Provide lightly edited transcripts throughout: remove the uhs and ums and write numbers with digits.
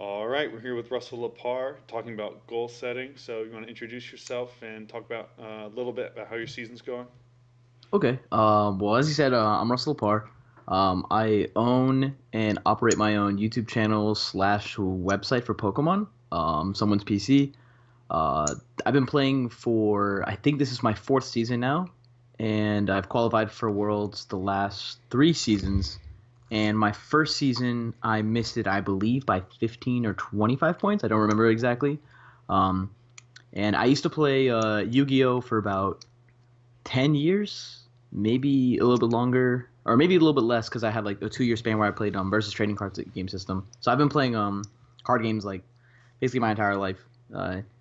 All right, we're here with Russell LaParre talking about goal setting. So, you want to introduce yourself and talk about a little bit about how your season's going? Okay. Well, as you said, I'm Russell LaParre. I own and operate my own YouTube channel slash website for Pokemon. Someone's PC. Uh, I've been playing for, I think this is my fourth season now, and I've qualified for Worlds the last three seasons. And my first season, I missed it, I believe, by 15 or 25 points. I don't remember exactly. Um, and I used to play Yu-Gi-Oh for about 10 years, maybe a little bit longer, or maybe a little bit less because I had like a 2 year span where I played versus trading cards game system. So I've been playing card games like basically my entire life.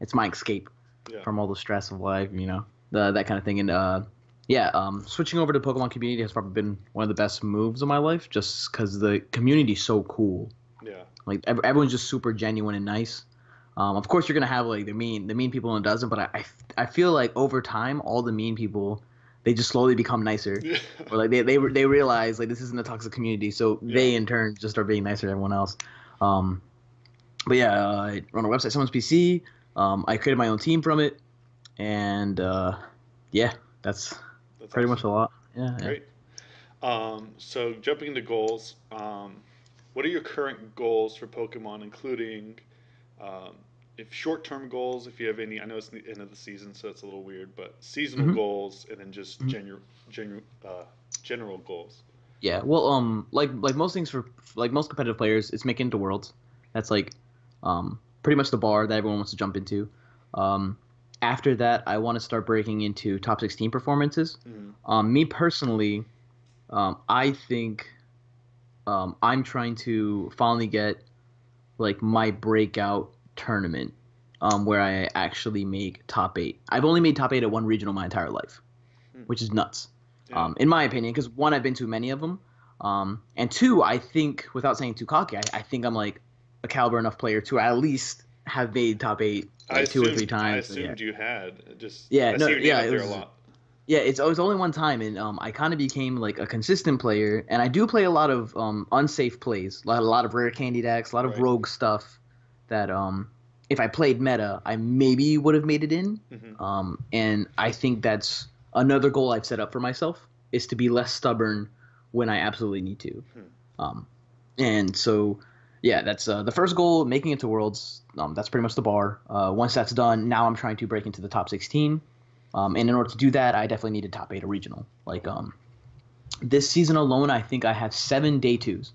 It's my escape Yeah. from all the stress of life, that kind of thing. And yeah, switching over to Pokemon community has probably been one of the best moves of my life, just because the community's so cool. Yeah. Like everyone's just super genuine and nice. Of course, you're gonna have like the mean people and doesn't, but I feel like over time, all the mean people they just slowly become nicer, Yeah. or like they realize like this isn't a toxic community, so Yeah. they in turn just start being nicer to everyone else. Um, but yeah, I run a website, someone's PC. I created my own team from it, and yeah, that's That's pretty much awesome. a lot. Yeah, yeah. Great. So, jumping into goals, what are your current goals for Pokemon, including um, if short-term goals, if you have any? I know it's the end of the season, so it's a little weird, but seasonal hmm goals and then just hmm general, general goals. Yeah. Well, like most things for like most competitive players, it's making it to worlds. That's like pretty much the bar that everyone wants to jump into. Um, After that, I want to start breaking into top 16 performances. Mm. Me personally, I think I'm trying to finally get like my breakout tournament where I actually make top eight. I've only made top eight at one regional my entire life, Hmm. which is nuts, Yeah. in my opinion. Because one, I've been to many of them, and two, I think without saying too cocky, I think I'm like a caliber enough player to at least have made top eight I like two or three assumed I times. So yeah, assumed you had. Just yeah, I see no, your name yeah, up it there a was. lot. Yeah, it was only one time, and I kind of became like a consistent player, and I do play a lot of unsafe plays, a lot of rare candy decks, a lot of Right. rogue stuff that if I played meta, I maybe would have made it in. Hmm. And I think that's another goal I've set up for myself is to be less stubborn when I absolutely need to. Hmm. Um, and so, yeah, that's the first goal, making it to Worlds. That's pretty much the bar. Once that's done, now I'm trying to break into the top 16. And in order to do that, I definitely need a top eight a regional. Like this season alone, I think I have 7 day 2s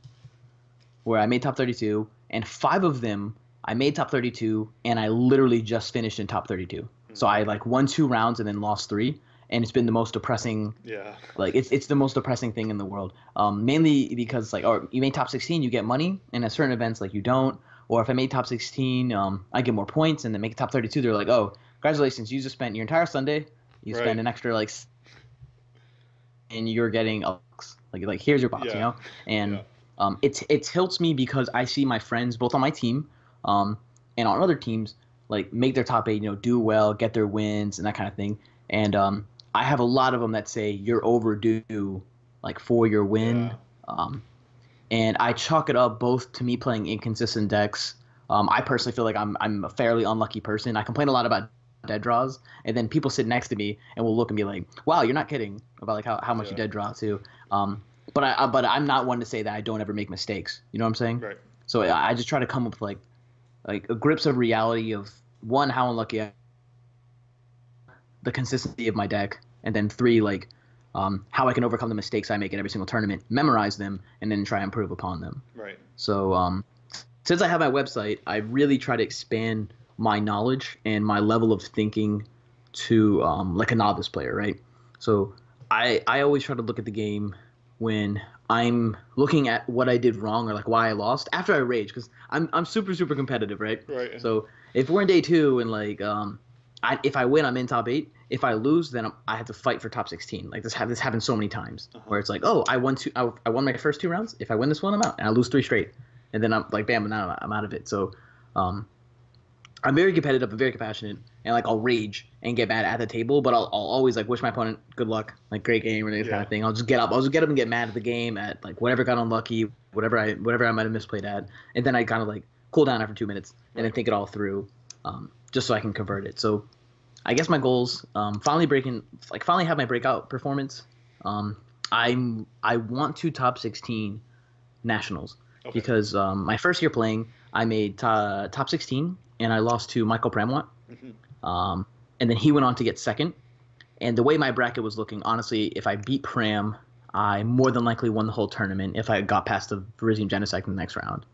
where I made top 32, and five of them I made top 32, and I literally just finished in top 32. Hmm. So I like won 2 rounds and then lost three, and it's been the most depressing. Yeah. Like it's the most depressing thing in the world. Mainly because like, or you made top 16, you get money, and at certain events like you don't. Or if I made top 16, I get more points, and then make top 32. They're like, oh, congratulations, you just spent your entire Sunday. You spend Right. an extra like, and you're getting a box. Like here's your box, Yeah. And Yeah. it tilts me because I see my friends both on my team, and on other teams like make their top eight, do well, get their wins and that kind of thing. And I have a lot of them that say you're overdue, like for your Yeah. win. Um, and I chalk it up both to me playing inconsistent decks. I personally feel like I'm a fairly unlucky person. I complain a lot about dead draws, and then people sit next to me and will look at me like, "Wow, you're not kidding about like how much you Yeah. dead draw too." But I'm not one to say that I don't ever make mistakes. You know what I'm saying? Right. So I just try to come up with like a grips of reality of one, how unlucky the consistency of my deck, and then three, like how I can overcome the mistakes I make in every single tournament, memorize them, and then try and improve upon them. Right. So since I have my website, I really try to expand my knowledge and my level of thinking to like a novice player, right? So I always try to look at the game when I'm looking at what I did wrong or like why I lost after I rage because I'm super competitive, right? Right. So if we're in day two and like if I win, I'm in top eight. If I lose, then I have to fight for top 16. Like this happened so many times Uh-huh. where it's like, oh, I won my first 2 rounds. If I win this one, I'm out, and I lose three straight, and then I'm like, bam, now I'm out of it. So, um, I'm very competitive and very compassionate, and like I'll rage and get mad at the table, but I'll always like wish my opponent good luck, like great game or this kind Yeah. of thing. I'll just get up and get mad at the game at like whatever got unlucky, whatever I might have misplayed at, and then I kind of like cool down after 2 minutes, and then Right. think it all through, just so I can convert it. So I guess my goals, finally have my breakout performance. Um, I want to top 16 nationals Okay. because my first year playing, I made top 16 and I lost to Michael Pramwat. Hmm. Um, and then he went on to get second. And the way my bracket was looking, honestly, if I beat Pram, I more than likely won the whole tournament if I got past the Parisian Genocide in the next round.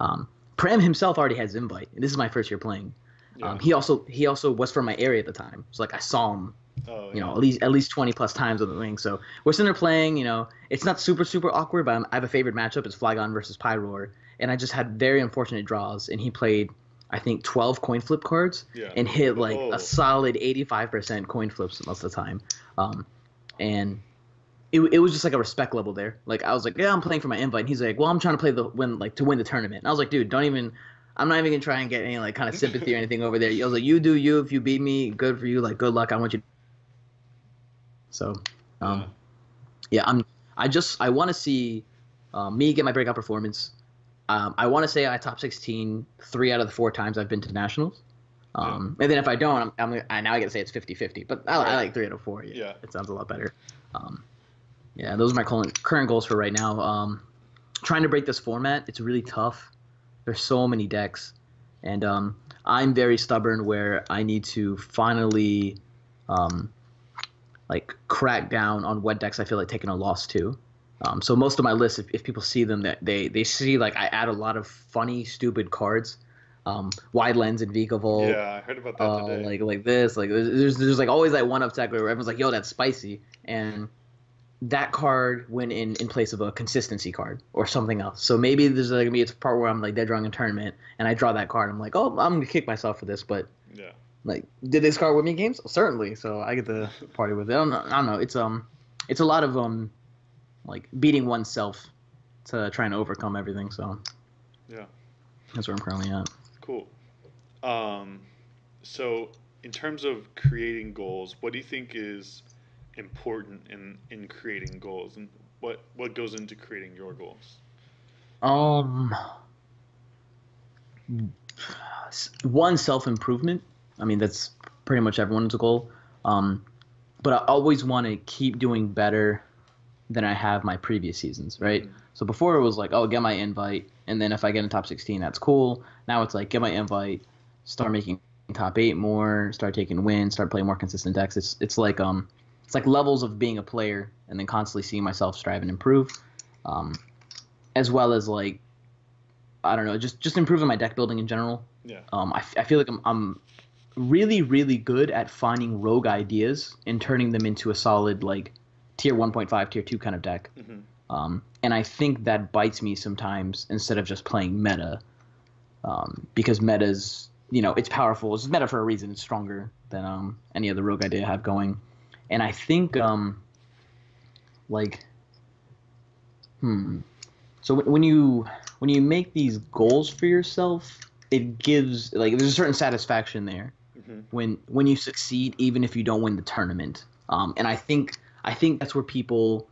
Um, Pram himself already has invite, and this is my first year playing. Yeah. He also was from my area at the time, so like I saw him, Oh you know, yeah. at least 20 plus times on the ring. So we're sitting there playing. You know, it's not super awkward, but I have a favorite matchup. It's Flygon versus Pyroar, and I just had very unfortunate draws, and he played I think 12 coin flip cards Yeah. and hit like a Oh. solid 85% coin flips most of the time. Um, and it was just like a respect level there. Like I was like, yeah, I'm playing for my invite. And he's like, well, I'm trying to play to win the tournament. And I was like, dude, don't even. I'm not even gonna try and get any like kind of sympathy or anything over there. I was like, you do you. If you beat me, good for you. Like good luck. I want you. So, Yeah. um, yeah, I want to see me get my breakout performance. I want to say I top 16 3 out of the 4 times I've been to nationals. Yeah. And then if I don't, now I got to say it's 50-50. But I Right. like 3 out of 4. Yeah, Yeah. it sounds a lot better. Um, yeah, those are my current goals for right now. Trying to break this format, it's really tough. There's so many decks, and I'm very stubborn where I need to finally um, like crack down on what decks I feel like taking a loss to. So most of my lists, if people see them, that they see like I add a lot of funny, stupid cards, wide lens and Vika Volt, Yeah. I heard about that today. like this, like there's like always that one up tech where everyone's like, yo, that's spicy, and that card went in place of a consistency card or something else. So maybe there's like it's a part where I'm like dead drawing a tournament and I draw that card. I'm like, oh, I'm gonna kick myself for this, but Yeah. like, did this card win me games? Certainly. So I get to party with it. I don't know. It's a lot of like beating oneself to try and overcome everything. So Yeah. that's where I'm currently at. Cool. Um, so in terms of creating goals, what do you think is important in creating goals, and what goes into creating your goals? Um, One, self improvement. I mean, that's pretty much everyone's goal. Um, but I always want to keep doing better than I have my previous seasons, right? Hmm. So before it was like, oh, get my invite, and then if I get in top 16, that's cool. Now it's like, get my invite, start making top 8 more, start taking wins, start playing more consistent decks. It's like levels of being a player, and then constantly seeing myself strive and improve, um, as well as like I don't know, just improving my deck building in general. Yeah. I feel like I'm really really good at finding rogue ideas and turning them into a solid like tier 1.5, tier 2 kind of deck. Hmm. And I think that bites me sometimes instead of just playing meta, because meta's it's powerful. It's meta for a reason. It's stronger than any other rogue idea I have going, and I think like so when you make these goals for yourself, it gives like there's a certain satisfaction there Hmm. when you succeed, even if you don't win the tournament. And I think that's where people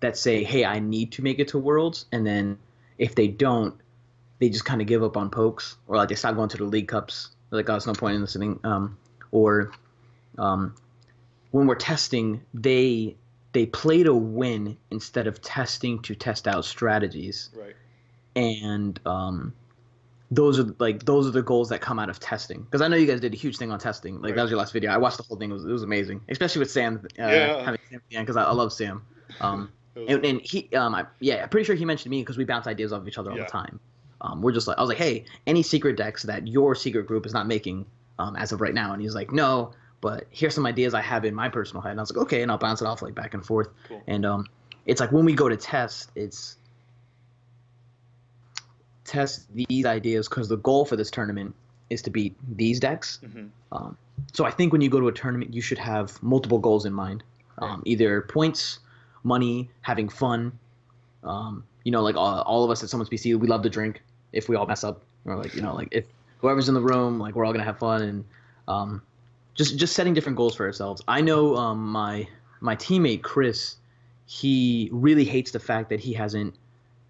that say, "Hey, I need to make it to Worlds," and then if they don't, they just kind of give up on pokes, or like they stop going to the League Cups. They're like, "Oh, there's no point in listening." Or um, when we're testing, they play to win instead of testing to test out strategies, Right. and those are the goals that come out of testing. Because I know you guys did a huge thing on testing. Like that Right. was your last video. I watched the whole thing. It was amazing, especially with Sam Yeah. having Sam at the end because I love Sam. Um, It was and fun. he yeah, I'm pretty sure he mentioned me because we bounce ideas off each other all the Yeah. time. We're just like I was like, hey, any secret decks that your secret group is not making as of right now, and he's like, no, but here's some ideas I have in my personal head, and I was like, okay, and I'll bounce it off like back and forth, Cool. and it's like when we go to test, it's test these ideas because the goal for this tournament is to beat these decks. Hmm. So I think when you go to a tournament, you should have multiple goals in mind, Right. either points, money, having fun. Like all of us at someone's PC, we love to drink. If we all mess up, or like like if whoever's in the room, like we're all gonna have fun, and just setting different goals for ourselves. I know my teammate Chris, he really hates the fact that he hasn't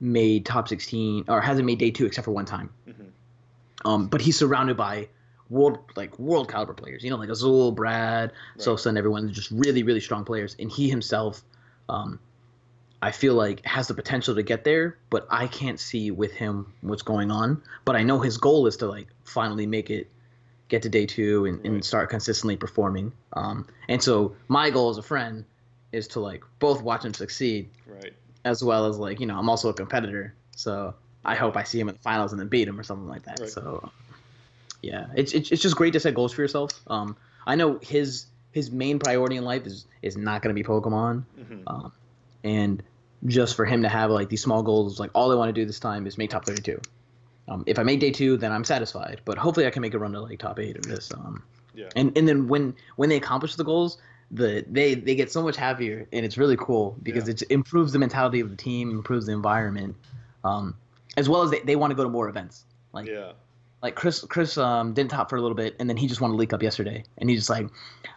made top 16 or hasn't made day two except for one time. Hmm. But he's surrounded by world caliber players. You know, like Azul, Brad, Right. Sosa, and everyone, just really really strong players. And he himself, um, I feel like has the potential to get there, but I can't see with him what's going on. But I know his goal is to like finally get to day two and Right. start consistently performing. And so my goal as a friend is to like both watch him succeed Right. as well as like, I'm also a competitor. So I Yeah. hope I see him in the finals and then beat him or something like that. Right. So yeah, it's just great to set goals for yourself. I know his main priority in life is not going to be Pokemon, Hmm. and just for him to have like these small goals, like all I want to do this time is make top 32. If I make day two, then I'm satisfied. But hopefully, I can make a run to like top eight of this. Yeah. And then when they accomplish the goals, they get so much happier, and it's really cool because Yeah. it improves the mentality of the team, improves the environment, um, as well as they want to go to more events. Like Yeah. like Chris didn't top for a little bit, and then he just won a league up yesterday, and he's just like,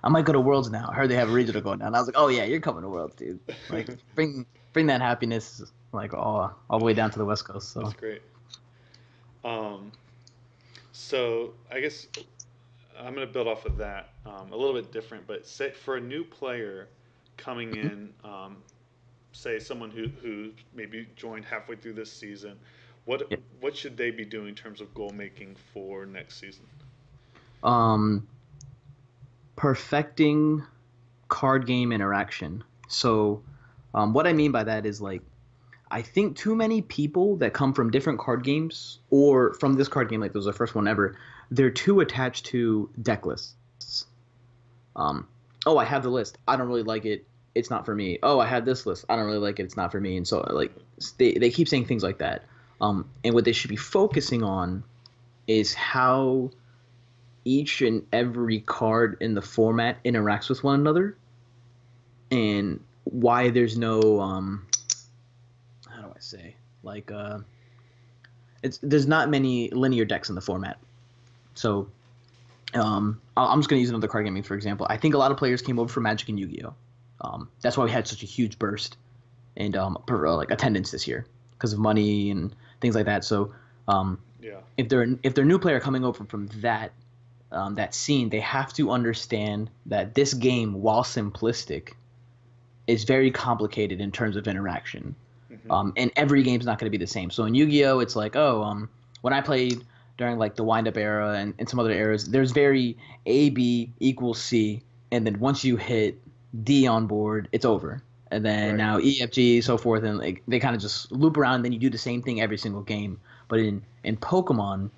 I might go to Worlds now. I heard they have a regional going down. And I was like, oh yeah, you're coming to Worlds, dude. Like bring that happiness like all the way down to the West Coast. That's So great. Um, so I guess I'm going to build off of that a little bit different, but say for a new player coming in, say someone who maybe joined halfway through this season, what yeah. what should they be doing in terms of goal making for next season? um, perfecting card game interaction. So what I mean by that is like I think too many people that come from different card games or from this card game, like this was the first one ever, they're too attached to deck lists. Um, oh, I have the list. I don't really like it. It's not for me. Oh, I have this list. I don't really like it. It's not for me. And so like they keep saying things like that. And what they should be focusing on is how each and every card in the format interacts with one another and why there's no how do I say like it's there's not many linear decks in the format. So I'm just gonna use another card gaming for example. I think a lot of players came over for Magic and Yu-Gi-Oh. That's why we had such a huge burst and like attendance this year because of money and things like that. So Yeah. if they're a new player coming over from that scene, they have to understand that this game, while simplistic, is very complicated in terms of interaction. Hmm. And every game's not going to be the same. So in Yu-Gi-Oh, it's like, when I played during like the wind-up era and some other eras, there's very A, B equals C, and then once you hit D on board, it's over. And then Right. now E, F, G, so forth, and like they kind of just loop around. And then you do the same thing every single game. But in Pokemon,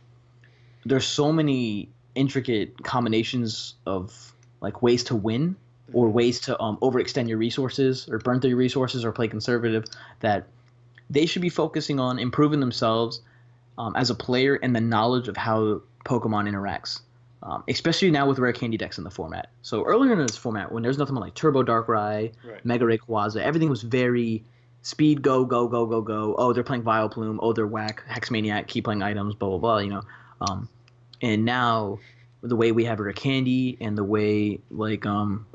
there's so many intricate combinations of like ways to win or Hmm. ways to overextend your resources or burn through your resources or play conservative that they should be focusing on improving themselves as a player and the knowledge of how Pokemon interacts. Especially now with rare candy decks in the format. So earlier in this format, when there's nothing like Turbo Darkrai, Right. Mega Rayquaza, everything was very speed, go, go, go, go, go. Oh, they're playing Vileplume. Oh, they're whack, Hexmaniac, keep playing items, blah, blah, blah, Um, and now the way we have rare candy and the way like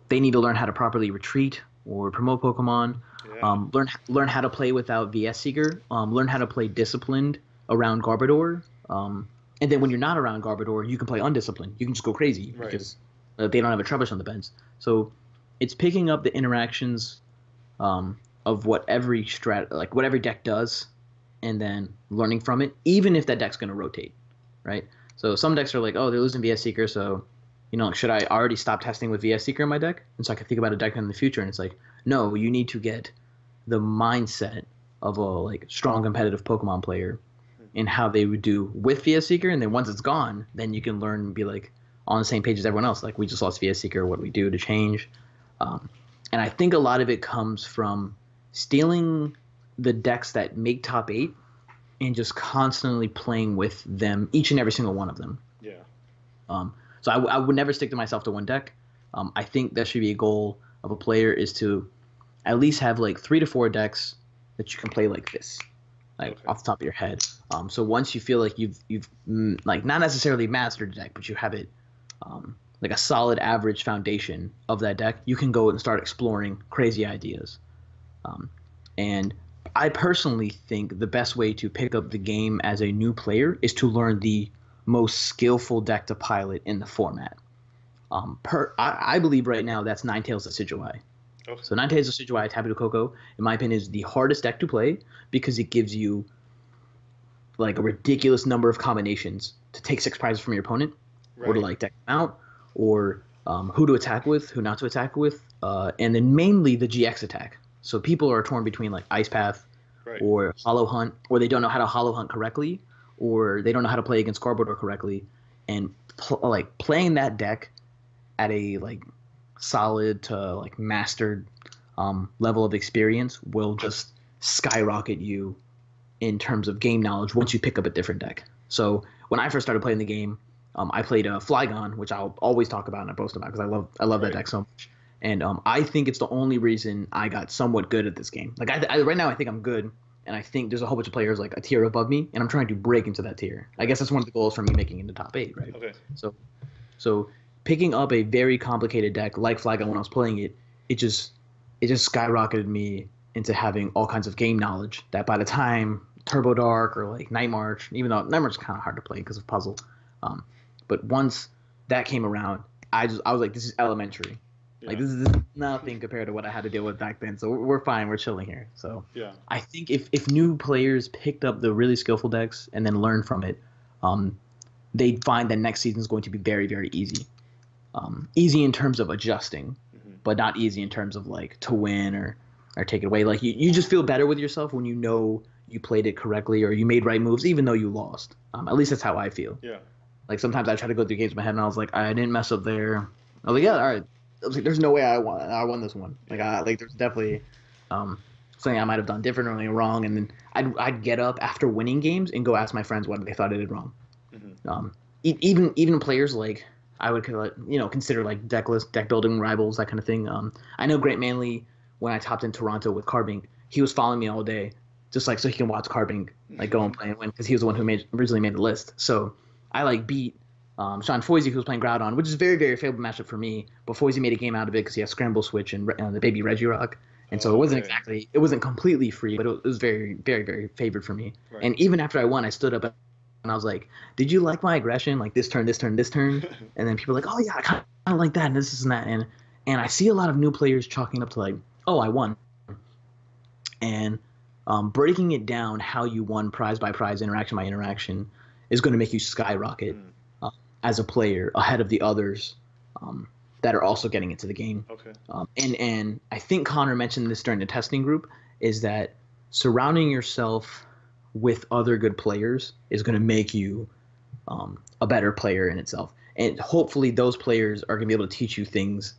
they need to learn how to properly retreat or promote Pokemon, Yeah. learn how to play without VS Seeker, learn how to play disciplined around Garbodor, and then when you're not around Garbodor, you can play undisciplined. You can just go crazy Right. because they don't have a Trubbish on the bench. So it's picking up the interactions of what every what every deck does, and then learning from it, even if that deck's going to rotate, right? So some decks are like, oh, they're losing VS Seeker, so should I already stop testing with VS Seeker in my deck? And so I can think about a deck in the future, and it's like, no, you need to get the mindset of a like strong competitive Pokemon player and how they would do with VS Seeker, and then once it's gone, then you can learn and be like on the same page as everyone else. Like we just lost VS Seeker, what do we do to change? Um, and I think a lot of it comes from stealing the decks that make top eight and just constantly playing with them, each and every single one of them. Yeah. So I would never stick to myself to one deck. I think that should be a goal of a player is to at least have like 3 to 4 decks that you can play like this, like Okay. off the top of your head. So once you feel like you've like not necessarily mastered the deck, but you have it like a solid average foundation of that deck, you can go and start exploring crazy ideas. And I personally think the best way to pick up the game as a new player is to learn the most skillful deck to pilot in the format. I believe right now that's Ninetales Decidueye. Okay. So Ninetales Decidueye Tapu Koko, in my opinion, is the hardest deck to play because it gives you like a ridiculous number of combinations to take 6 prizes from your opponent, or to Right. like deck them out, or who to attack with, who not to attack with, and then mainly the GX attack. So people are torn between like Ice Path Right. or Hollow Hunt, or they don't know how to Hollow Hunt correctly, or they don't know how to play against Cardboard correctly, and like playing that deck at a like solid to like mastered level of experience will just skyrocket you in terms of game knowledge once you pick up a different deck. So when I first started playing the game, I played Flygon, which I'll always talk about and I post about because I love that Right. deck so much. And I think it's the only reason I got somewhat good at this game. Like right now, I think I'm good, and I think there's a whole bunch of players like a tier above me, and I'm trying to break into that tier. I guess that's one of the goals for me making it into top 8, right? Okay. So so picking up a very complicated deck like Flygon when I was playing it, it just skyrocketed me into having all kinds of game knowledge that by the time Turbo Dark or like Night March, even though Night March is kind of hard to play because of puzzle, um, but once that came around, I was like, this is elementary. Yeah. Like this is nothing compared to what I had to deal with back then. So we're fine. We're chilling here. So Yeah. I think if new players picked up the really skillful decks and then learned from it, they'd find that next season is going to be very, very easy. Easy in terms of adjusting, but not easy in terms of like to win or take it away. Like you just feel better with yourself when you know you played it correctly or you made right moves, even though you lost. At least that's how I feel. Yeah. Like sometimes I try to go through games in my head and I was like, I didn't mess up there. I was like, yeah, all right. I was like, there's no way I won this one. Like there's definitely something I might have done differently or wrong, and then I'd get up after winning games and go ask my friends what they thought I did wrong. Even players like I would consider like deck building rivals, that kind of thing. I know Grant Manley, when I topped in Toronto with Carbink, he was following me all day, just like so he can watch Carbink like go and play and win because he was the one who originally made the list. So I like beat Sean Foisey, who was playing Groudon, which is very, very favorable matchup for me. But Foisey made a game out of it because he has Scramble Switch and the baby Regirock. And so it wasn't completely free, but it was very, very, very favored for me. Right. And even after I won, I stood up and I was like, did you like my aggression? Like this turn, this turn, this turn? And then people were like, oh yeah, I kind of like that and this and that. And I see a lot of new players chalking up to like, oh, I won. And breaking it down how you won prize by prize, interaction by interaction is going to make you skyrocket as a player ahead of the others that are also getting into the game. Okay. And I think Connor mentioned this during the testing group, is that surrounding yourself with other good players is going to make you a better player in itself. And hopefully those players are going to be able to teach you things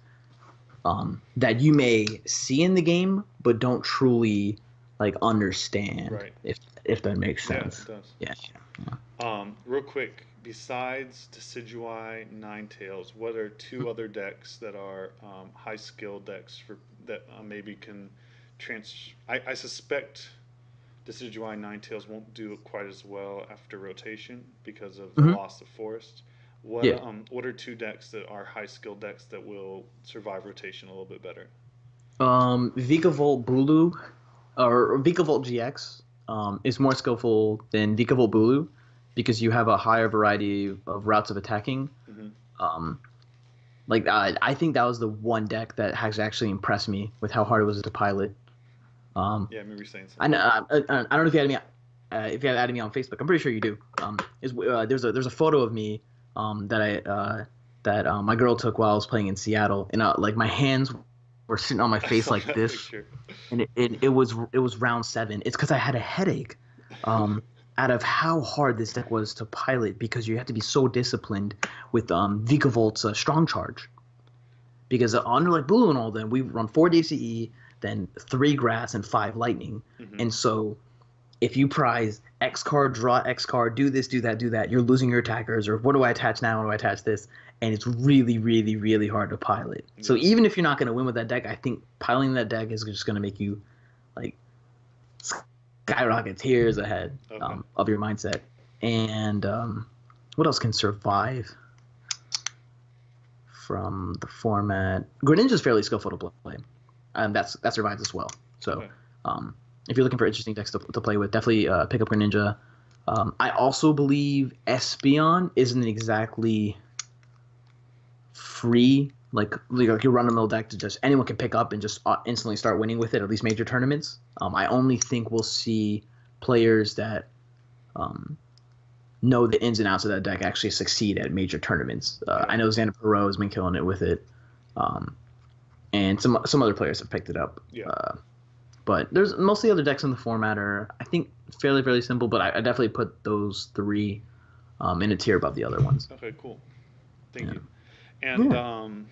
that you may see in the game but don't truly like understand. Right. If that makes sense. Yeah, it does. Yeah. Real quick, besides Decidueye, Ninetales, what are two other decks that are high skill decks that maybe can I suspect Decidueye and Ninetales won't do quite as well after rotation because of the loss of Forest. What are two decks that are high skill decks that will survive rotation a little bit better? Vikavolt Bulu or Vikavolt GX is more skillful than Vikavolt Bulu because you have a higher variety of routes of attacking. I think that was the one deck that has actually impressed me with how hard it was to pilot. Yeah, I remember you saying I something. don't know if you had added me on Facebook. I'm pretty sure you do. There's a photo of me that my girl took while I was playing in Seattle, and like my hands were sitting on my face like this, Picture. and it was round 7. It's because I had a headache out of how hard this deck was to pilot because you have to be so disciplined with Vikavolt's strong charge. Because under like Bulu and all them, we run 4 DCE, then 3 grass and 5 lightning, and so if you prize X card, draw X card, do this, do that, you're losing your attackers, or what do I attach now? What do I attach this? And it's really, really, really hard to pilot. Yeah. So even if you're not going to win with that deck, I think piloting that deck is just going to make you like skyrocket tiers ahead of your mindset. And what else can survive from the format? Greninja's fairly skillful to play, and that survives as well. So, if you're looking for interesting decks to play with, definitely pick up Greninja. I also believe Espeon isn't exactly free, like your run-of-the-mill deck to just anyone can pick up and just instantly start winning with it, at least major tournaments. I only think we'll see players that know the ins and outs of that deck actually succeed at major tournaments. I know Xander Perot has been killing it with it, and some other players have picked it up. Yeah. But there's most of the other decks in the format are, I think, fairly simple. But I definitely put those three in a tier above the other ones. Okay, cool. Thank you. And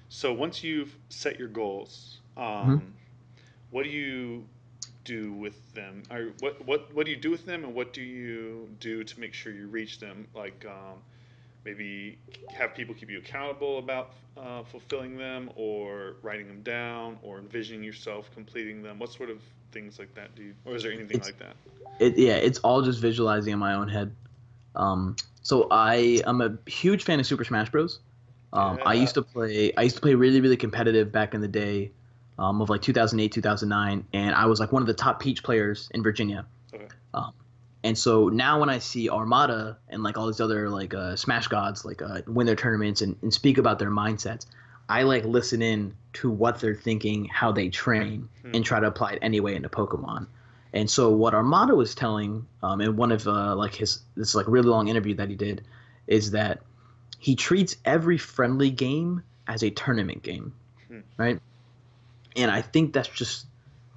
so once you've set your goals, what do you do with them? Or what do you do with them, and what do you do to make sure you reach them? Like maybe have people keep you accountable about fulfilling them, or writing them down, or envisioning yourself completing them. What sort of things like that do you, or is there anything like that? It's all just visualizing in my own head. So I'm a huge fan of Super Smash Bros. I used to play really competitive back in the day, of like 2008, 2009, and I was like one of the top Peach players in Virginia. Okay. And so now when I see Armada and like all these other like Smash gods like win their tournaments and speak about their mindsets, I like listen in to what they're thinking, how they train, and try to apply it anyway into Pokemon. And so what Armada was telling in one of this like really long interview that he did is that he treats every friendly game as a tournament game, right? And I think that's just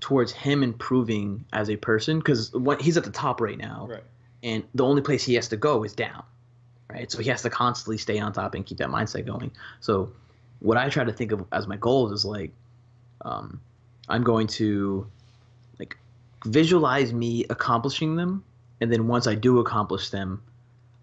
towards him improving as a person, because he's at the top right now, right, and the only place he has to go is down, right? So he has to constantly stay on top and keep that mindset going. So what I try to think of as my goals is like I'm going to like visualize me accomplishing them, and then once I do accomplish them,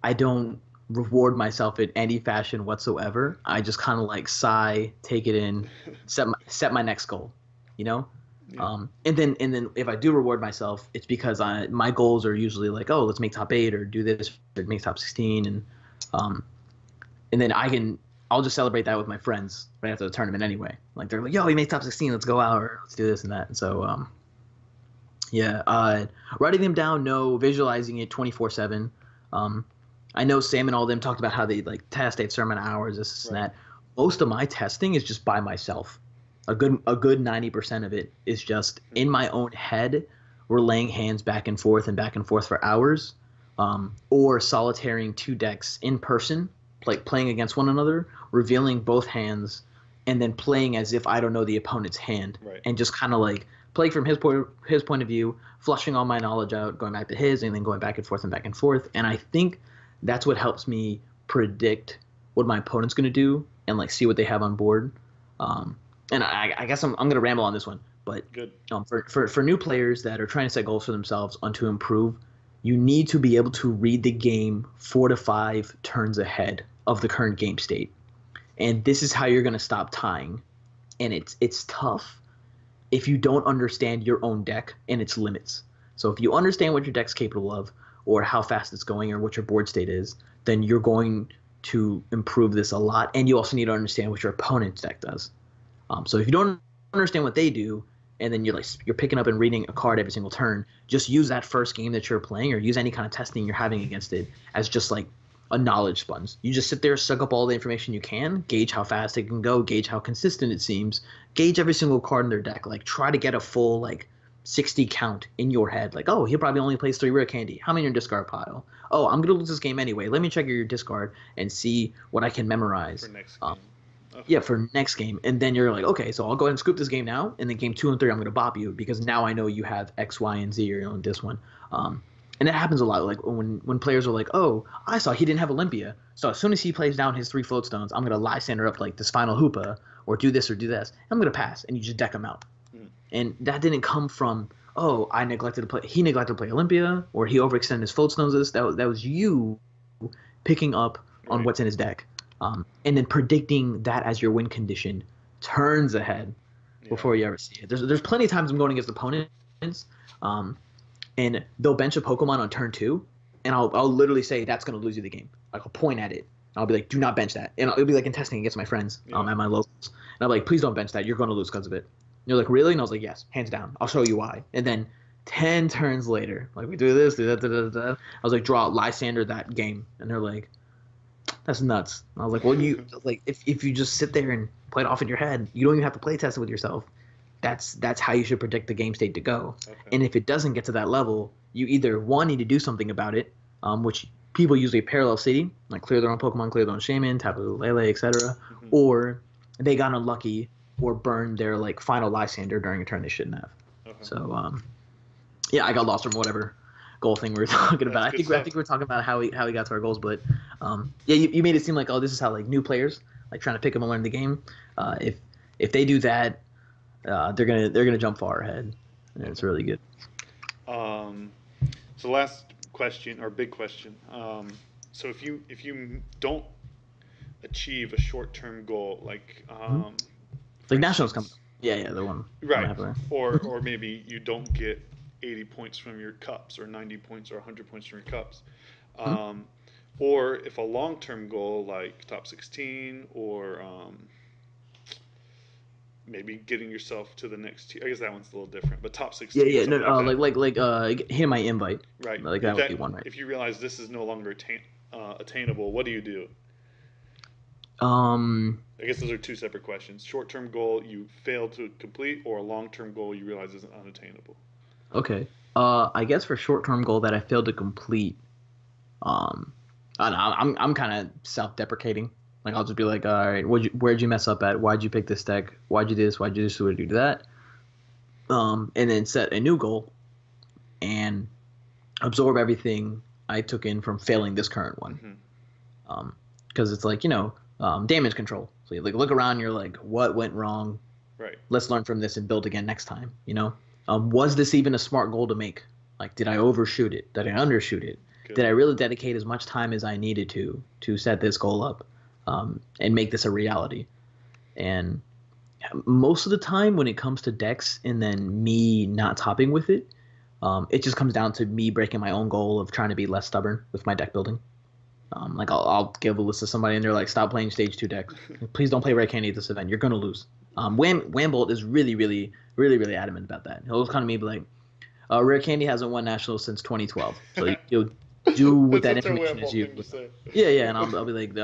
I don't reward myself in any fashion whatsoever. I just kind of like sigh, take it in, set my next goal, you know? Yeah. And then if I do reward myself, it's because my goals are usually like, oh, let's make top 8 or do this or make top 16, and then I'll just celebrate that with my friends right after the tournament anyway. Like they're like, yo, we made top 16, let's go out, or let's do this and that. And so writing them down, no, visualizing it 24/7. I know Sam and all them talked about how they like test at certain hours, this and that. Most of my testing is just by myself. A good 90% of it is just in my own head. We're laying hands back and forth for hours, or solitarying 2 decks in person, playing against one another, revealing both hands, and then playing as if I don't know the opponent's hand, and just kind of like playing from his point of view, flushing all my knowledge out, going back to his, and then going back and forth. And I think that's what helps me predict what my opponent's going to do and like see what they have on board. And I guess I'm going to ramble on this one, but good. For new players that are trying to set goals for themselves on to improve, you need to be able to read the game 4 to 5 turns ahead of the current game state. And this is how you're going to stop tying. And it's tough if you don't understand your own deck and its limits. So if you understand what your deck's capable of, or how fast it's going, or what your board state is, then you're going to improve this a lot. And you also need to understand what your opponent's deck does. So if you don't understand what they do, and then you're picking up and reading a card every single turn, just use that first game that you're playing, or use any kind of testing you're having against it as just like a knowledge sponge. You just sit there, suck up all the information you can, gauge how fast it can go, gauge how consistent it seems, gauge every single card in their deck, like try to get a full like 60 count in your head. Like, oh, he probably only plays 3 rare candy. How many in your discard pile? Oh, I'm gonna lose this game anyway. Let me check your discard and see what I can memorize. For next game. Okay. Yeah, for next game. And then you're like, okay, so I'll go ahead and scoop this game now, and then game 2 and 3 I'm gonna bop you, because now I know you have X, Y, and Z, or you know, this one. And that happens a lot. Like when players are like, oh, I saw he didn't have Olympia, so as soon as he plays down his 3 float stones, I'm gonna Lysander up like this final Hoopa, or do this or do this. I'm gonna pass, and you just deck him out. And that didn't come from, oh, he neglected to play Olympia, or he overextended his float stones. That was you picking up on what's in his deck, and then predicting that as your win condition turns ahead before you ever see it. There's plenty of times I'm going against opponents, and they'll bench a Pokemon on turn 2, and I'll literally say that's going to lose you the game. Like, I'll point at it. I'll be like, do not bench that. And it'll be like in testing against my friends at my locals. And I'll be like, please don't bench that. You're going to lose because of it. you're like, really? And I was like, yes, hands down. I'll show you why. And then 10 turns later, like, we do this, do that, da, da, da, da. I was like, draw Lysander that game. And they're like, that's nuts. And I was like, well, like, if you just sit there and play it off in your head, you don't even have to play test it with yourself. That's how you should predict the game state to go. Okay. And if it doesn't get to that level, you either, one, need to do something about it, which people usually parallel city, like clear their own Pokemon, clear their own Shaman, Tapu Lele, etc., or they got unlucky or burned their like final Lysander during a turn they shouldn't have. Okay. So yeah, I got lost from whatever goal thing we were talking about. I think we were talking about how we got to our goals, but yeah, you made it seem like, oh, this is how like new players like trying to pick them and learn the game. If they do that, they're gonna jump far ahead, and it's really good. So last question, or big question. So if you don't achieve a short-term goal, like like nationals come, yeah, the one, right, or maybe you don't get 80 points from your cups, or 90 points, or 100 points from your cups, or if a long-term goal like top 16, or maybe getting yourself to the next tier. I guess that one's a little different, but top 16. Yeah, no, like hit my invite. Right. Like that would be one, right? If you realize this is no longer attainable, what do you do? I guess those are two separate questions. Short-term goal you fail to complete, or a long-term goal you realize isn't unattainable. Okay. I guess for short-term goal that I failed to complete, I don't know, I'm kind of self-deprecating. Like, I'll just be like, all right, where'd you mess up at? Why'd you pick this deck? Why'd you do this? Why'd you do this? Why'd you do that? And then set a new goal and absorb everything I took in from failing this current one. Because it's like, damage control. So you like look around, and you're like, what went wrong? Right. Let's learn from this and build again next time. Was this even a smart goal to make? Like, did I overshoot it? Did I undershoot it? Good. Did I really dedicate as much time as I needed to set this goal up? And make this a reality. And most of the time when it comes to decks and then me not topping with it, it just comes down to me breaking my own goal of trying to be less stubborn with my deck building. Like I'll give a list to somebody and they're like, stop playing stage 2 decks. Please don't play Red Candy at this event. You're going to lose. Wambolt is really, really, really, really adamant about that. He'll kind of be like, Rare Candy hasn't won Nationals since 2012. So you'll do with that information as you. Yeah, and I'll be like,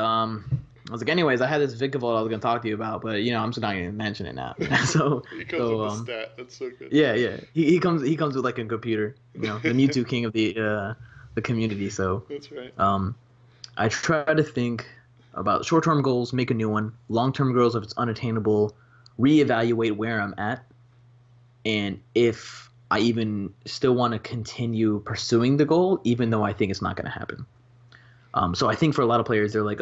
I was like, anyways, I had this Vikavolt I was gonna talk to you about, but I'm just not gonna mention it now. So he comes with a stat. That's so good. Yeah. He comes with like a computer, the Mewtwo king of the community. So that's right. I try to think about short-term goals, make a new one. Long-term goals, if it's unattainable, reevaluate where I'm at, and if I even still want to continue pursuing the goal, even though I think it's not going to happen. So I think for a lot of players, they're like,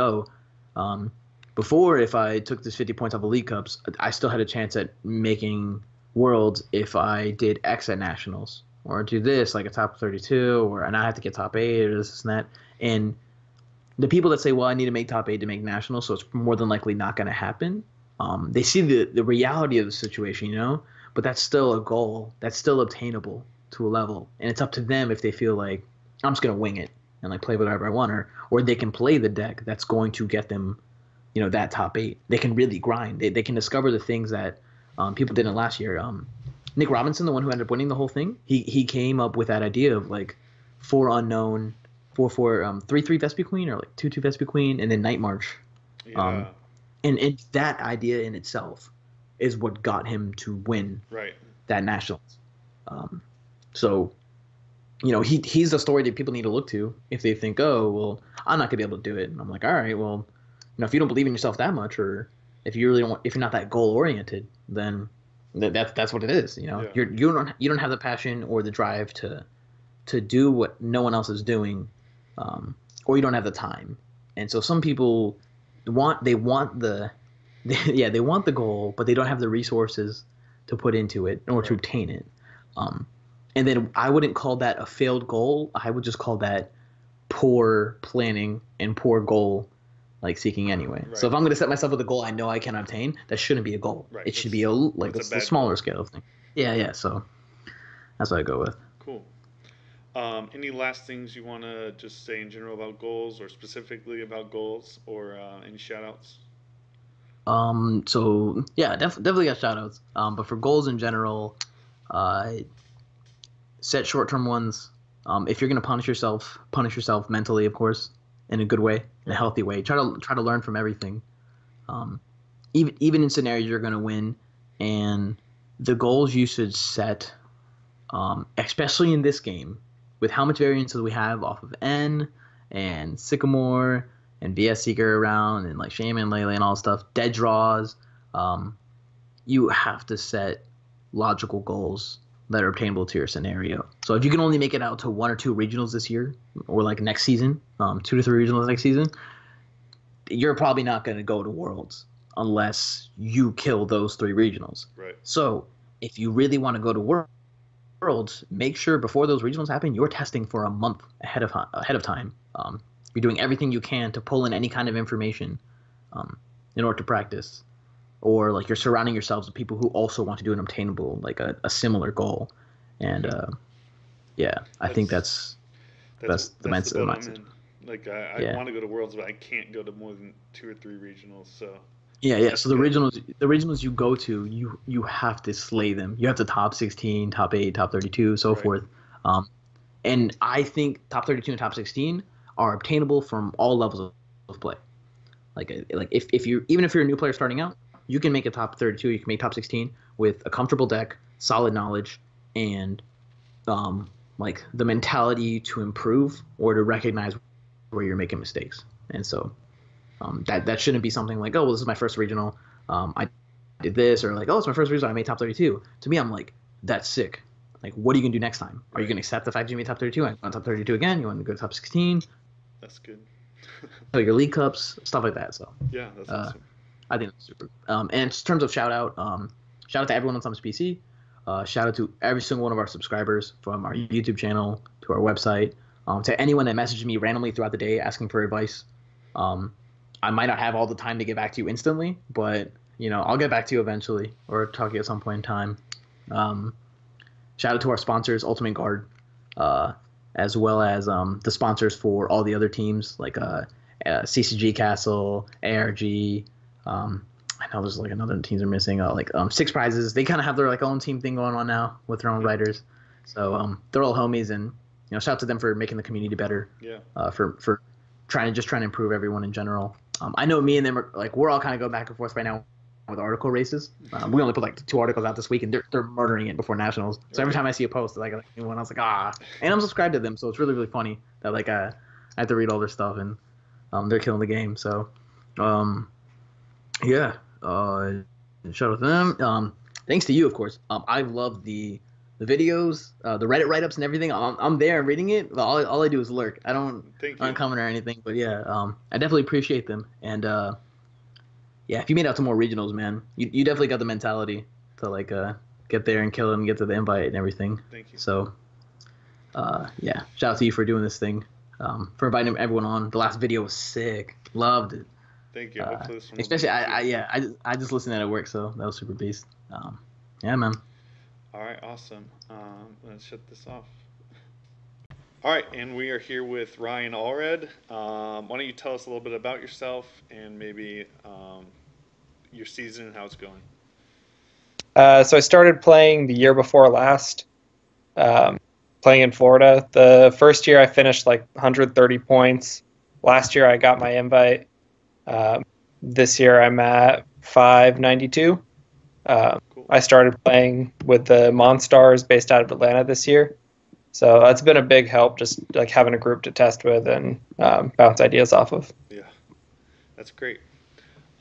before, if I took this 50 points off of League Cups, I still had a chance at making Worlds if I did X at Nationals, or do this, like a top 32, or and I have to get top 8, or this and that. And the people that say, well, I need to make top 8 to make Nationals, so it's more than likely not going to happen, they see the reality of the situation, but that's still a goal. That's still obtainable to a level. And it's up to them if they feel like, I'm just going to wing it and like play whatever I want, or they can play the deck that's going to get them, that top 8. They can really grind. They can discover the things that people didn't last year. Nick Robinson, the one who ended up winning the whole thing, he came up with that idea of like 4 unknown, 4/4, 3/3 Vespiquen, or like 2/2 Vespiquen, and then Night March. Yeah. And that idea in itself is what got him to win that Nationals. So, he's the story that people need to look to if they think, oh, well, I'm not gonna be able to do it. And I'm like, all right, well, if you don't believe in yourself that much, or if you really don't, if you're not that goal oriented, then that's what it is. You don't have the passion or the drive to do what no one else is doing, or you don't have the time. And so some people want the goal, but they don't have the resources to put into it or to obtain it. And then I wouldn't call that a failed goal. I would just call that poor planning and poor goal like seeking anyway. Right. So if I'm going to set myself with a goal I know I can obtain, that shouldn't be a goal. Right. It should be a smaller scale of thing. Yeah. So that's what I go with. Cool. Any last things you want to just say in general about goals, or specifically about goals, or any shout outs? So yeah, definitely got shout outs. But for goals in general, uh, set short term ones. If you're gonna punish yourself mentally, of course, in a good way, in a healthy way. Try to learn from everything. Um, even in scenarios you're gonna win, and the goals you should set, especially in this game, with how much variance we have off of N and Sycamore and BS Seeker around and like Shaman, Lele, and all stuff, dead draws. Um, you have to set logical goals that are obtainable to your scenario. So if you can only make it out to 1 or 2 regionals this year, or like next season, 2 to 3 regionals next season, you're probably not going to go to Worlds unless you kill those 3 regionals. Right. So if you really want to go to Worlds, make sure before those regionals happen, you're testing for a month ahead of time. You're doing everything you can to pull in any kind of information in order to practice, or like you're surrounding yourselves with people who also want to do an obtainable, like a similar goal. And yeah, I think that's the mindset. I'm in. Like I want to go to Worlds, but I can't go to more than 2 or 3 regionals. So yeah. So the regionals you go to, you have to slay them. You have to top 16, top 8, top 32, so forth. And I think top 32 and top 16 are obtainable from all levels of play. Like if you even if you're a new player starting out, you can make a top 32, you can make top 16 with a comfortable deck, solid knowledge, and like the mentality to improve or to recognize where you're making mistakes. And so that shouldn't be something like, oh, well, this is my first regional, I did this, or like, oh, it's my first regional, I made top 32. To me, I'm like, that's sick. Like, what are you gonna do next time? Are you gonna accept the fact that you made top 32? I want top 32 again. You want to go to top 16? That's good. So your league cups, stuff like that. So yeah, that's awesome. I think that's super. And in terms of shout out to everyone on Thumbs PC. Shout out to every single one of our subscribers, from our YouTube channel to our website, to anyone that messaged me randomly throughout the day asking for advice. I might not have all the time to get back to you instantly, but I'll get back to you eventually, or talk to you at some point in time. Shout out to our sponsors, Ultimate Guard, as well as the sponsors for all the other teams, like CCG Castle, ARG. I know there's like another teams are missing, like Six Prizes. They kind of have their like own team thing going on now with their own writers. So they're all homies, and shout out to them for making the community better. Yeah. For trying to improve everyone in general. I know me and them we're all kind of going back and forth right now with article races. We only put like 2 articles out this week, and they're murdering it before nationals. So every time I see a post like a new one, I was like, and I'm subscribed to them, so it's really, really funny that like I have to read all their stuff, and they're killing the game. So yeah, shout out to them. Thanks to you, of course. I've loved the videos, the Reddit write-ups and everything. I'm there and reading it. All I do is lurk. I don't comment or anything, but yeah, I definitely appreciate them. And yeah, if you made out to more regionals, man, you definitely got the mentality to like get there and kill them, get to the invite and everything. Thank you. So yeah, shout out to you for doing this thing, for inviting everyone on. The last video was sick. Loved it. Thank you. Especially I just listened at work, so that was super beast. Yeah, man. All right, awesome. Let's shut this off. All right, and we are here with Ryan Allred. Why don't you tell us a little bit about yourself and maybe your season and how it's going? So I started playing the year before last, playing in Florida. The first year I finished like 130 points. Last year I got my invite. This year I'm at 592. Cool. I started playing with the Monstars based out of Atlanta this year. So that's been a big help, just like having a group to test with and bounce ideas off of. Yeah, that's great.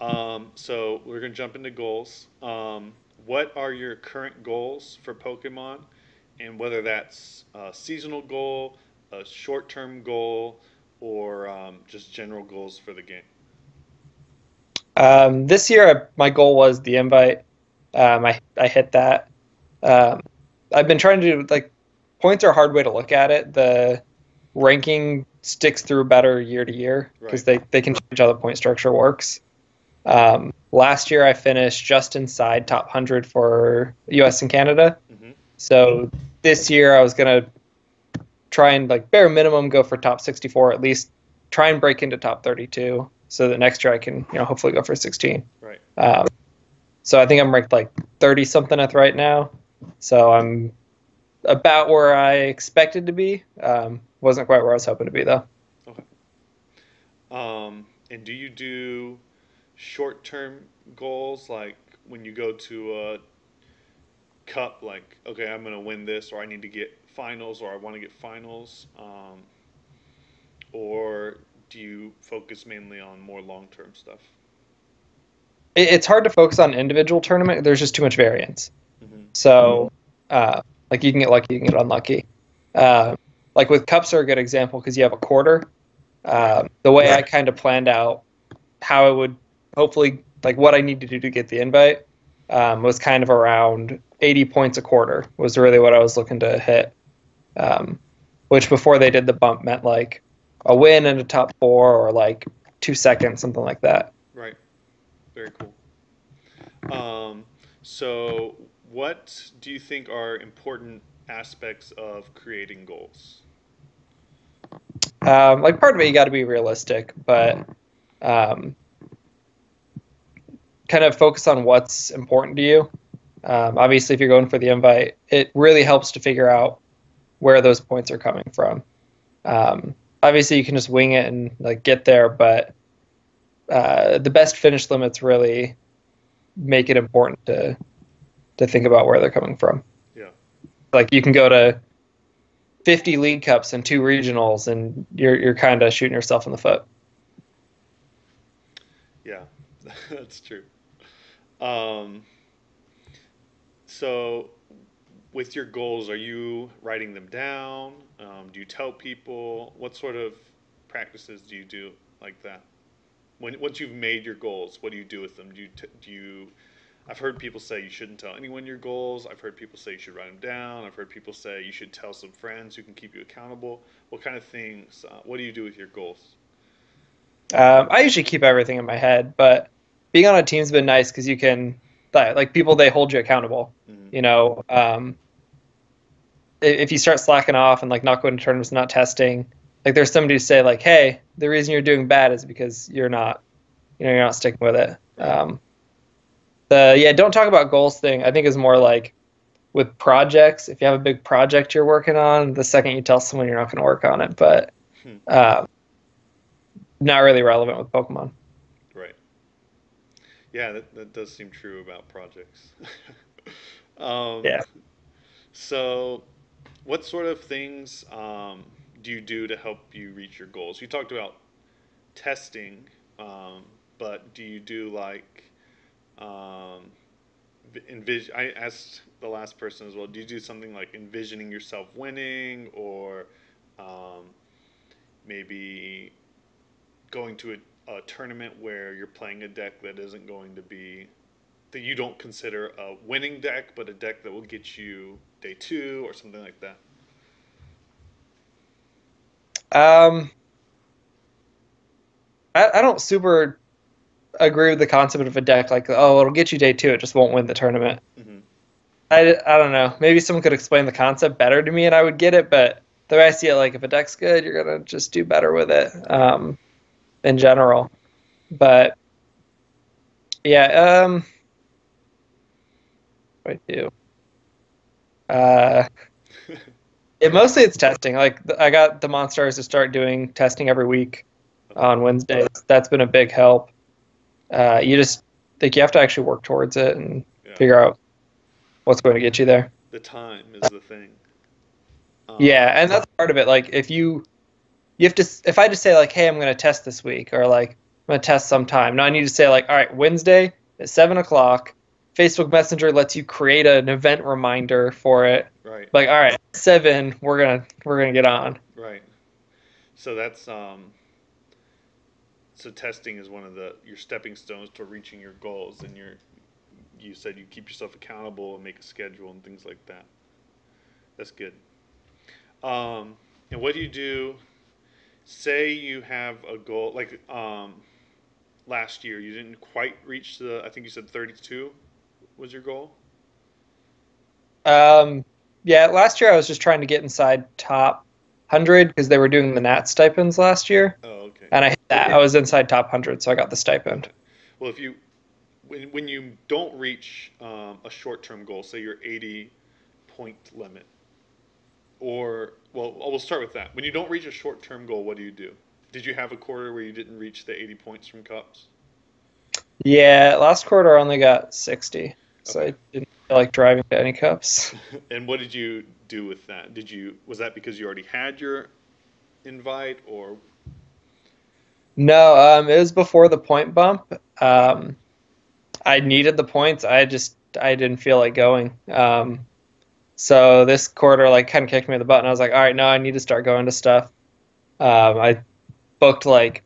So we're going to jump into goals. What are your current goals for Pokemon, and whether that's a seasonal goal, a short-term goal, or just general goals for the game? This year, my goal was the invite. I hit that. I've been trying to do, like, points are a hard way to look at it. The ranking sticks through better year to year because they can change how the point structure works. Last year I finished just inside top 100 for US and Canada. Mm-hmm. So this year I was going to try and, like, bare minimum go for top 64, at least try and break into top 32. so that next year I can, hopefully go for 16. Right. So I think I'm ranked like 30 something right now. So I'm about where I expected to be. Wasn't quite where I was hoping to be though. Okay. And do you do short-term goals, like when you go to a cup, like, okay, I'm going to win this, or I need to get finals, or I want to get finals, or do you focus mainly on more long-term stuff? It's hard to focus on individual tournament. There's just too much variance. Mm-hmm. So, like you can get lucky, you can get unlucky. Like with cups are a good example because you have a quarter. The way I kind of planned out how I would hopefully, like what I need to do to get the invite, was kind of around 80 points a quarter was really what I was looking to hit. Which before they did the bump meant like a win and a top 4 or like 2 seconds, something like that. Right. Very cool. So what do you think are important aspects of creating goals? Like part of it, you got to be realistic, but kind of focus on what's important to you. Obviously, if you're going for the invite, it really helps to figure out where those points are coming from. Obviously, you can just wing it and like get there, but the best finish limits really make it important to think about where they're coming from. Yeah. Like you can go to 50 league cups and 2 regionals, and you're kind of shooting yourself in the foot. Yeah, that's true. So with your goals, are you writing them down? Do you tell people? What sort of practices do you do like that? Once you've made your goals, what do you do with them? Do you? I've heard people say you shouldn't tell anyone your goals. I've heard people say you should write them down. I've heard people say you should tell some friends who can keep you accountable. What kind of things? What do you do with your goals? I usually keep everything in my head, but being on a team's been nice because you can, like people, they hold you accountable. Mm-hmm. If you start slacking off and like not going to tournaments, not testing, like there's somebody to say like, hey, the reason you're doing bad is because you're not sticking with it. Don't talk about goals thing, I think, is more like with projects. If you have a big project you're working on, the second you tell someone, you're not going to work on it. But not really relevant with Pokemon. Right. Yeah, that does seem true about projects. Yeah. So, what sort of things do you do to help you reach your goals? You talked about testing, but do you do like envision? I asked the last person as well. Do you do something like envisioning yourself winning, or maybe going to a tournament where you're playing a deck that isn't going to be, that you don't consider a winning deck, but a deck that will get you day 2 or something like that? I don't super agree with the concept of a deck like, oh, it'll get you day 2, it just won't win the tournament. Mm-hmm. I don't know. Maybe someone could explain the concept better to me and I would get it, but the way I see it, like if a deck's good, you're gonna just do better with it, in general. But yeah, what do I do? Mostly it's testing. Like I got the Monstars to start doing testing every week on Wednesdays. That's been a big help. You just like you have to actually work towards it and figure out what's going to get you there. The time is the thing. Yeah, and that's part of it. Like if you have to, if I just say like, hey, I'm going to test this week, or like I'm going to test sometime. No, I need to say like, all right, Wednesday at 7:00. Facebook Messenger lets you create an event reminder for it. Right. Like, all right, 7, we're gonna get on. Right. So that's so testing is one of your stepping stones to reaching your goals, and you said you keep yourself accountable and make a schedule and things like that. That's good. And what do you do? Say you have a goal, like last year you didn't quite reach I think you said 32 was your goal? Yeah, last year I was just trying to get inside top 100 because they were doing the Nat stipends last year. Oh, okay. And I hit I was inside top 100, so I got the stipend. Well, if you when you don't reach a short-term goal, say your 80 point limit, or well, we'll start with that. When you don't reach a short-term goal, what do you do? Did you have a quarter where you didn't reach the 80 points from cups? Yeah, last quarter I only got 60, so Okay. I didn't feel like driving to any cups. And what did you do with that? Was that because you already had your invite, or No, it was before the point bump. okay, I needed the points. I didn't feel like going. So this quarter like kind of kicked me in the butt, and I was like, all right, no, I need to start going to stuff. I booked like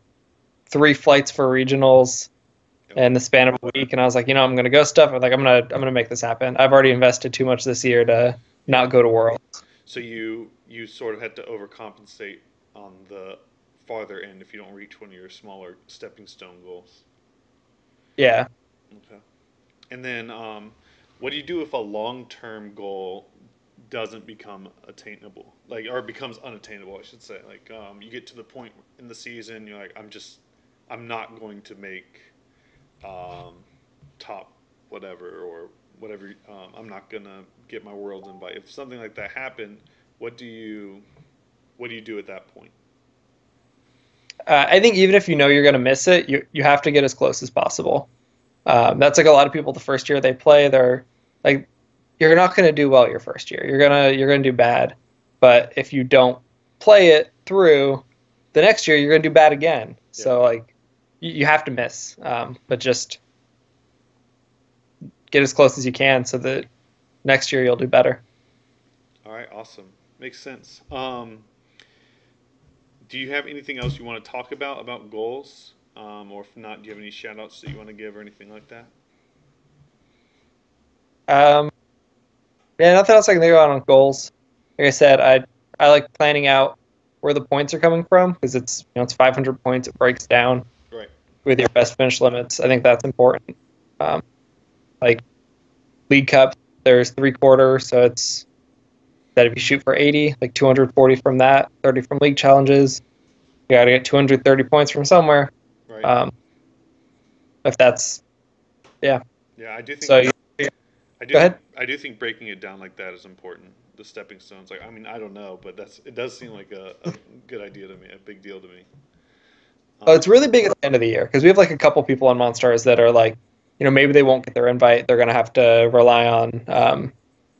3 flights for regionals in the span of a week, and I was like, I'm gonna go stuff. I'm like, I'm gonna make this happen. I've already invested too much this year to yeah? not go to Worlds. So you sort of had to overcompensate on the farther end if you don't reach one of your smaller stepping stone goals. Yeah. Okay. And then, what do you do if a long-term goal doesn't become attainable, like, or becomes unattainable? I should say. Like, you get to the point in the season, you're like, I'm not going to make um, top whatever or whatever. I'm not gonna get my world invite. If something like that happened, what do you what do you do at that point? I think even if you know you're gonna miss it, you have to get as close as possible. That's like a lot of people the first year they play, they're like, you're not gonna do well your first year. You're gonna do bad. But if you don't play it through, the next year you're gonna do bad again. Yeah. So like you have to miss, but just get as close as you can so that next year you'll do better. All right. Awesome. Makes sense. Do you have anything else you want to talk about goals? Or if not, do you have any shout outs that you want to give or anything like that? Um, yeah, nothing else I can think about on goals. Like I said, I like planning out where the points are coming from because it's 500 points. It breaks down Right. with your best finish limits. I think that's important. Um, like League Cup, there's 3 quarters, so it's that if you shoot for 80, like 240 from that, 30 from league challenges, you got to get 230 points from somewhere. Right. Um, if that's yeah, Yeah, I do think so go ahead. I do think breaking it down like that is important. The stepping stones, like, I mean, I don't know, but it does seem like a good idea to me, a big deal to me. It's really big at the end of the year because we have like a couple people on Monstars that are like, maybe they won't get their invite. They're gonna have to rely on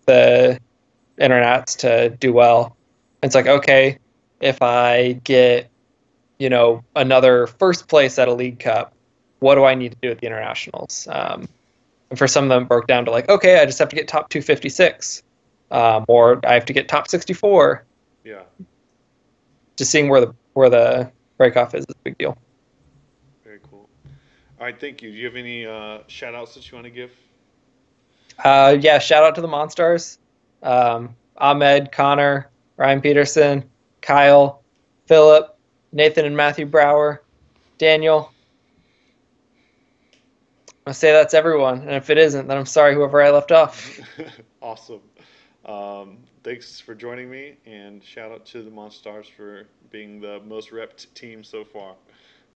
the internets to do well. It's like, okay, if I get another first place at a League Cup, what do I need to do at the internationals? And for some of them, it broke down to like, okay, I just have to get top 256, or I have to get top 64. Yeah. Just seeing where the break off is a big deal. Very cool. All right, thank you. Do you have any shout outs that you want to give? Yeah, shout out to the Monstars. Ahmed, Connor, Ryan Peterson, Kyle, Philip, Nathan and Matthew Brower, Daniel. I'll say that's everyone, and if it isn't, then I'm sorry whoever I left off. Awesome. Thanks for joining me, and shout out to the Monstars for being the most repped team so far.